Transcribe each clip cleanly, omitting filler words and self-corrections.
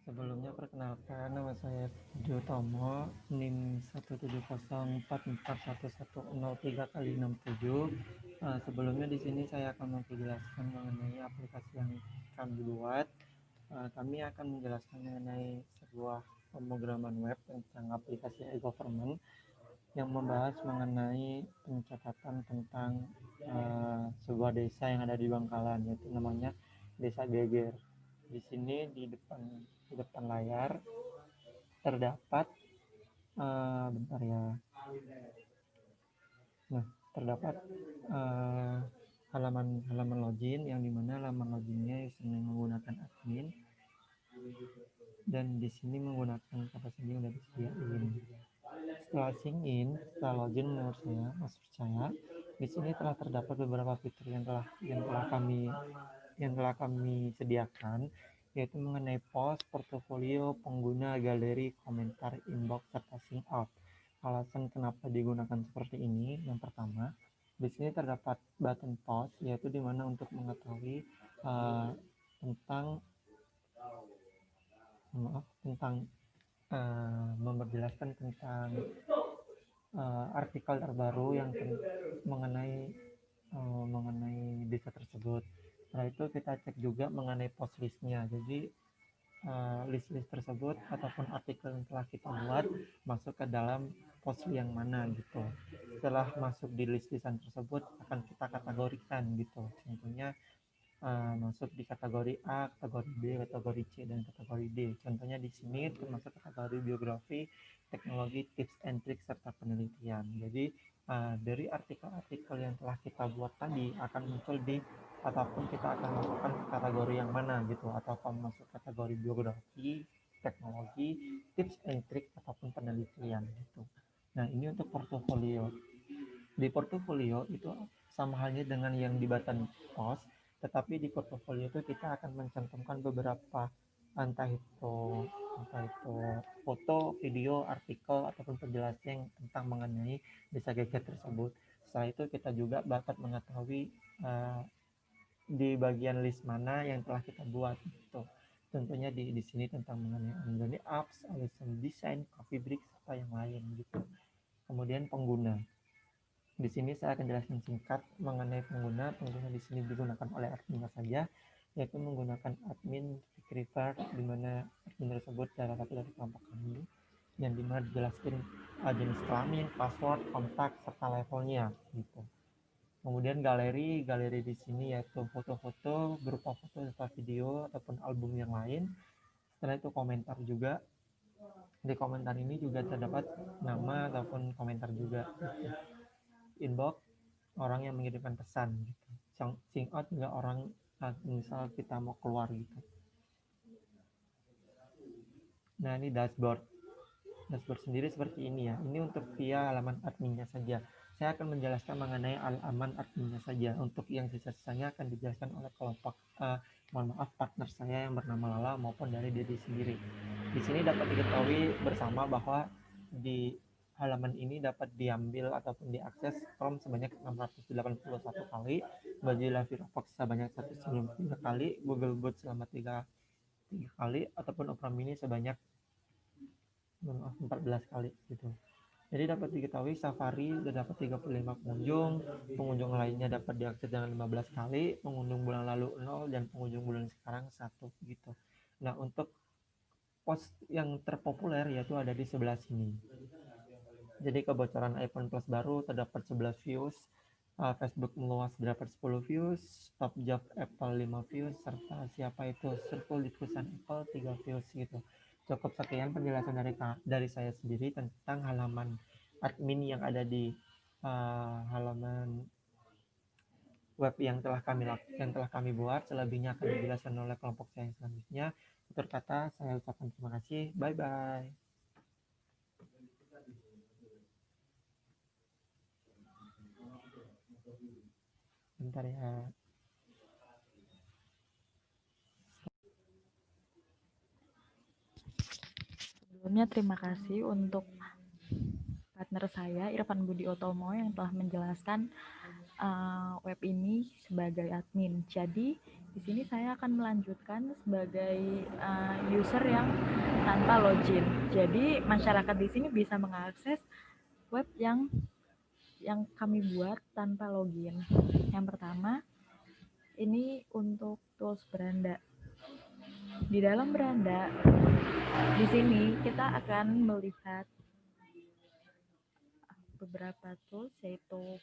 Sebelumnya perkenalkan, nama saya Budi Utomo, NIM 170441103x67. Sebelumnya di sini saya akan memperjelaskan mengenai aplikasi yang kami buat. Kami akan menjelaskan mengenai sebuah pemrograman web tentang aplikasi e-government yang membahas mengenai pencatatan tentang sebuah desa yang ada di Bangkalan, yaitu namanya Desa Geger. Di sini di depan layar terdapat bentar ya. Nah, terdapat halaman login, yang dimana halaman loginnya menggunakan admin, dan di sini menggunakan kata sendiri yang udah disediain. Setelah login, maksud saya di sini telah terdapat beberapa fitur yang telah kami sediakan, yaitu mengenai post, portofolio, pengguna, galeri, komentar, inbox, serta sync out. Alasan kenapa digunakan seperti ini, yang pertama, di sini terdapat button post, yaitu dimana untuk mengetahui tentang memperjelaskan tentang artikel terbaru yang mengenai desa tersebut. Setelah itu kita cek juga mengenai post listnya. Jadi list-list tersebut ataupun artikel yang telah kita buat masuk ke dalam post yang mana gitu. Setelah masuk di list-listan tersebut akan kita kategorikan gitu. Contohnya masuk di kategori A, kategori B, kategori C, dan kategori D. Contohnya di sini termasuk kategori biografi, teknologi, tips and trik, serta penelitian. Jadi dari artikel-artikel yang telah kita buat tadi akan muncul ataupun kita akan masukkan kategori yang mana gitu, atau akan masuk kategori biografi, teknologi, tips and trik, ataupun penelitian gitu. Nah, ini untuk portofolio. Di portofolio itu sama halnya dengan yang di button post, tetapi di portofolio itu kita akan mencantumkan beberapa entah itu foto, video, artikel, ataupun penjelasan tentang mengenai desa Geger tersebut. Setelah itu kita juga dapat mengetahui di bagian list mana yang telah kita buat gitu. Tentunya di sini tentang mengenai Android apps, Alison Design, Coffee Break, serta yang lain gitu. Kemudian pengguna. Di sini saya akan jelaskan singkat mengenai pengguna. Pengguna di sini digunakan oleh adminnya saja, yaitu menggunakan admin refer, di mana admin tersebut salah satu dari kelompok kami, yang dimana dijelaskan jenis kelamin, password, kontak, serta levelnya gitu. Kemudian galeri di sini yaitu foto-foto berupa foto serta video ataupun album yang lain. Setelah itu komentar juga. Di komentar ini juga terdapat nama ataupun komentar juga. Inbox, orang yang mengirimkan pesan gitu. Sync out juga orang misal kita mau keluar gitu. Nah, ini dashboard sendiri seperti ini ya. Ini untuk via halaman adminnya saja. Saya akan menjelaskan mengenai halaman adminnya saja. Untuk yang sisa-sisanya akan dijelaskan oleh kelompok partner saya yang bernama Lala maupun dari diri sendiri. Di sini dapat diketahui bersama bahwa di halaman ini dapat diambil ataupun diakses Chrome sebanyak 681 kali, Mozilla Firefox sebanyak 193 kali, Google Bot selama 3 kali, ataupun Opera Mini sebanyak 14 kali gitu. Jadi dapat diketahui Safari sudah dapat 35 pengunjung lainnya dapat diakses dengan 15 kali, pengunjung bulan lalu 0, dan pengunjung bulan sekarang 1 gitu. Nah, untuk post yang terpopuler yaitu ada di sebelah sini. Jadi kebocoran iPhone Plus baru terdapat 11 views, Facebook meluas terdapat 10 views, top job Apple 5 views, serta siapa itu circle di tulisan Apple 3 views gitu. Cukup sekian penjelasan dari saya sendiri tentang halaman admin yang ada di halaman web yang telah kami buat. Selebihnya akan dijelaskan oleh kelompok saya selanjutnya. Tutur kata saya ucapkan terima kasih. Bye bye. Bentar ya. Sebelumnya terima kasih untuk partner saya Irfan Budi Utomo yang telah menjelaskan web ini sebagai admin. Jadi Di sini saya akan melanjutkan sebagai user yang tanpa login. Jadi masyarakat di sini bisa mengakses web yang kami buat tanpa login. Yang pertama, ini untuk tools beranda. Di dalam beranda, di sini kita akan melihat beberapa tools, yaitu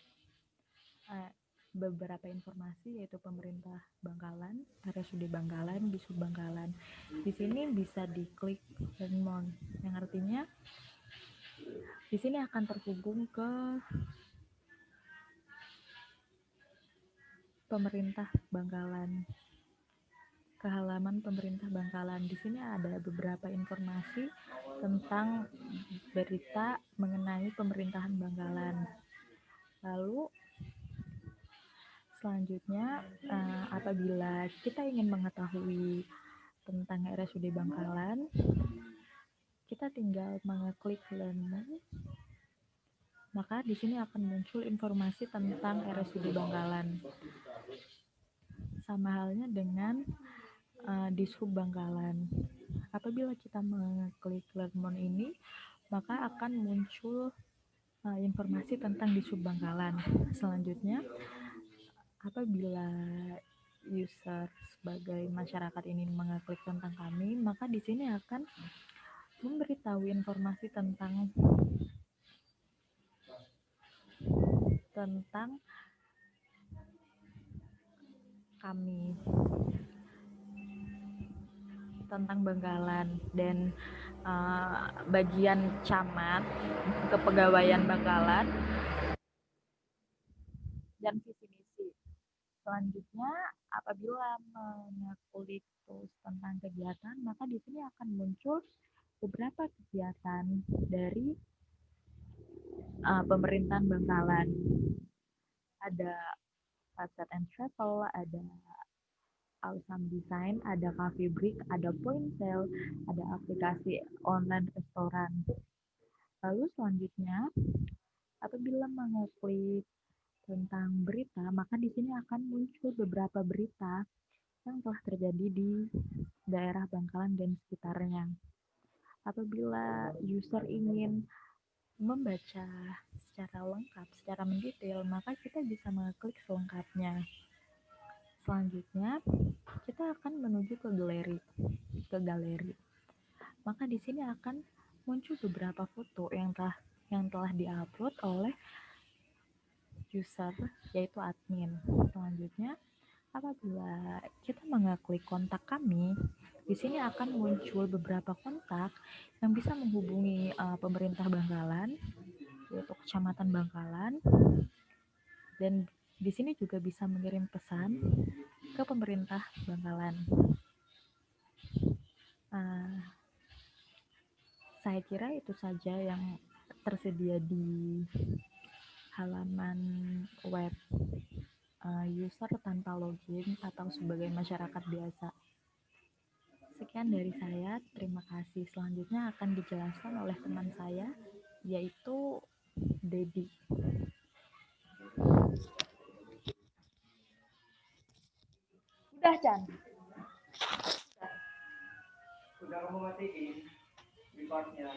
beberapa informasi, yaitu pemerintah Bangkalan, RSUD Bangkalan, Disub Bangkalan. Di sini bisa diklik Learn More, yang artinya di sini akan terhubung ke pemerintah Bangkalan, ke halaman pemerintah Bangkalan. Di sini ada beberapa informasi tentang berita mengenai pemerintahan Bangkalan. Lalu selanjutnya, apabila kita ingin mengetahui tentang RSUD Bangkalan, kita tinggal mengeklik Learn More. Maka di sini akan muncul informasi tentang RSUD Bangkalan. Sama halnya dengan Disub Bangkalan. Apabila kita mengeklik Learn More ini, maka akan muncul informasi tentang Disub Bangkalan. Selanjutnya, apabila user sebagai masyarakat ini mengeklik tentang kami, maka di sini akan memberitahu informasi tentang kami, tentang Bangkalan, dan bagian camat, kepegawaian Bangkalan, dan visi misi. Selanjutnya, apabila mengeklik tools tentang kegiatan, maka di sini akan muncul beberapa kegiatan dari pemerintahan Bangkalan. Ada Budget and Travel, ada Awesome Design, ada Cafe Break, ada Point Sale, ada aplikasi online restoran. Lalu selanjutnya, apabila mengeklik tentang berita, maka di sini akan muncul beberapa berita yang telah terjadi di daerah Bangkalan dan sekitarnya. Apabila user ingin membaca secara lengkap, secara mendetail, maka kita bisa mengeklik selengkapnya. Selanjutnya, kita akan menuju ke galeri. Maka di sini akan muncul beberapa foto yang telah diupload oleh user, yaitu admin. Selanjutnya, apabila kita mengeklik kontak kami, di sini akan muncul beberapa kontak yang bisa menghubungi pemerintah Bangkalan, yaitu Kecamatan Bangkalan, dan di sini juga bisa mengirim pesan ke pemerintah Bangkalan. Saya kira itu saja yang tersedia di halaman web user tanpa login atau sebagai masyarakat biasa. Sekian dari saya, terima kasih. Selanjutnya akan dijelaskan oleh teman saya, yaitu Dedi. Udah, Chan? Udah kamu matiin recordnya?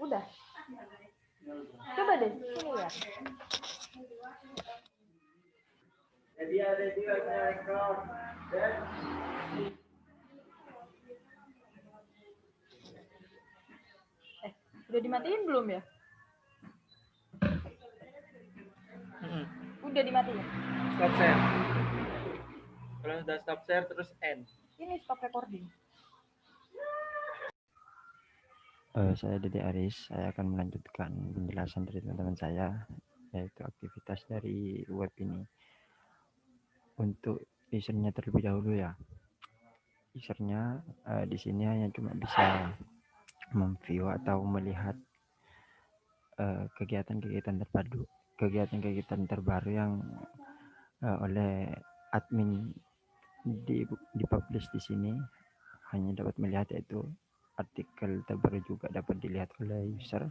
Udah. Coba deh, sini ya. Jadi ada di record dan Udah dimatiin belum ya? Udah dimatiin. stop share. Kalau sudah stop share terus end. Ini stop recording. Saya Dede Aris, saya akan melanjutkan penjelasan dari teman-teman saya, yaitu aktivitas dari web ini. Untuk usernya terlebih dahulu ya. Usernya di sini hanya cuma bisa memview atau melihat kegiatan-kegiatan terbaru yang oleh admin dipublish di sini. Hanya dapat melihat, yaitu artikel terbaru juga dapat dilihat oleh user.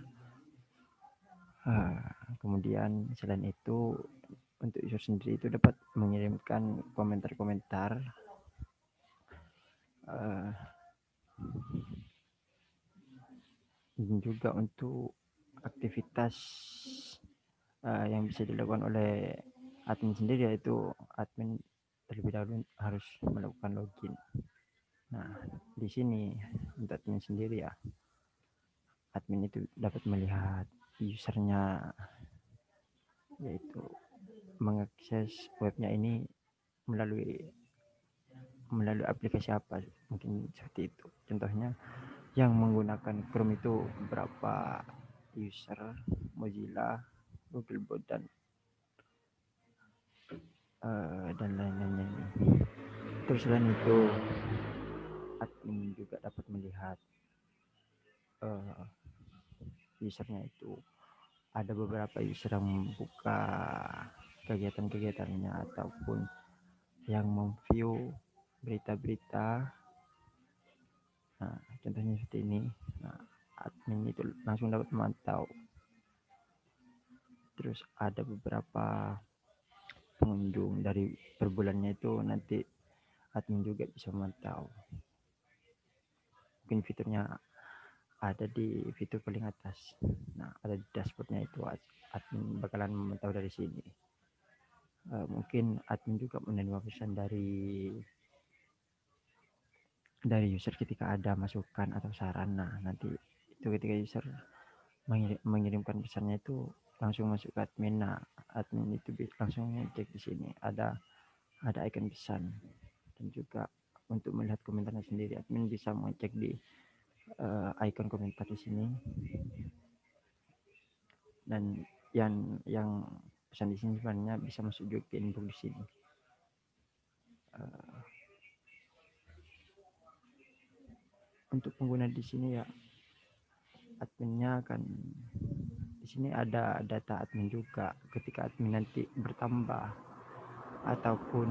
Kemudian selain itu, untuk user sendiri itu dapat mengirimkan komentar-komentar Eh, dan juga untuk aktivitas yang bisa dilakukan oleh admin sendiri, yaitu admin terlebih dahulu harus melakukan login. Nah, di sini untuk admin sendiri ya, admin itu dapat melihat usernya, yaitu mengakses webnya ini melalui aplikasi apa, mungkin seperti itu. Contohnya yang menggunakan Chrome itu berapa user, Mozilla, Googlebot, dan lain-lainnya ini. Terus selain itu, admin juga dapat melihat usernya itu, ada beberapa user yang membuka kegiatan-kegiatannya ataupun yang memview berita-berita. Nah, contohnya seperti ini. Nah, admin itu langsung dapat memantau. Terus ada beberapa pengunjung dari per bulannya itu, nanti admin juga bisa memantau. Mungkin fiturnya ada di fitur paling atas. Nah, ada di dashboardnya itu, admin bakalan memantau dari sini. Mungkin admin juga menerima pesan dari user ketika ada masukan atau saran. Nah, nanti itu ketika user mengirimkan pesannya itu langsung masuk ke admin. Nah, admin itu langsung cek di sini ada icon pesan. Dan juga untuk melihat komentarnya sendiri, admin bisa mengecek di icon komentar di sini. Dan yang pesan di sini sebenarnya bisa masuk juga ke inbox di sini. Untuk pengguna di sini ya, adminnya akan di sini ada data admin juga. Ketika admin nanti bertambah ataupun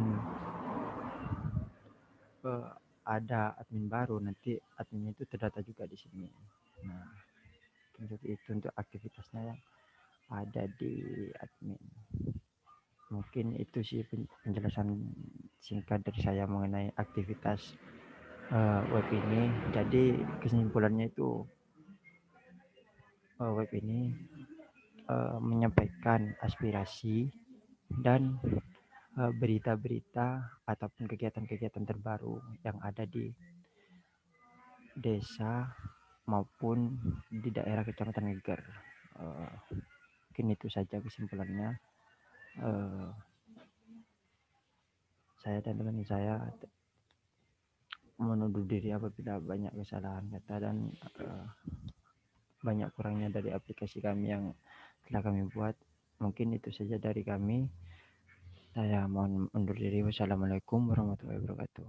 ada admin baru, nanti adminnya itu terdata juga di sini. Nah, untuk aktivitasnya yang ada di admin. Mungkin itu sih penjelasan singkat dari saya mengenai aktivitas web ini. Jadi kesimpulannya itu, web ini menyampaikan aspirasi dan berita-berita ataupun kegiatan-kegiatan terbaru yang ada di desa maupun di daerah Kecamatan Ngeger. Mungkin itu saja kesimpulannya. Saya dan teman saya menuduh diri apabila banyak kesalahan kata dan banyak kurangnya dari aplikasi kami yang telah kami buat. Mungkin itu saja dari kami. Saya mohon undur diri. Wassalamualaikum warahmatullahi wabarakatuh.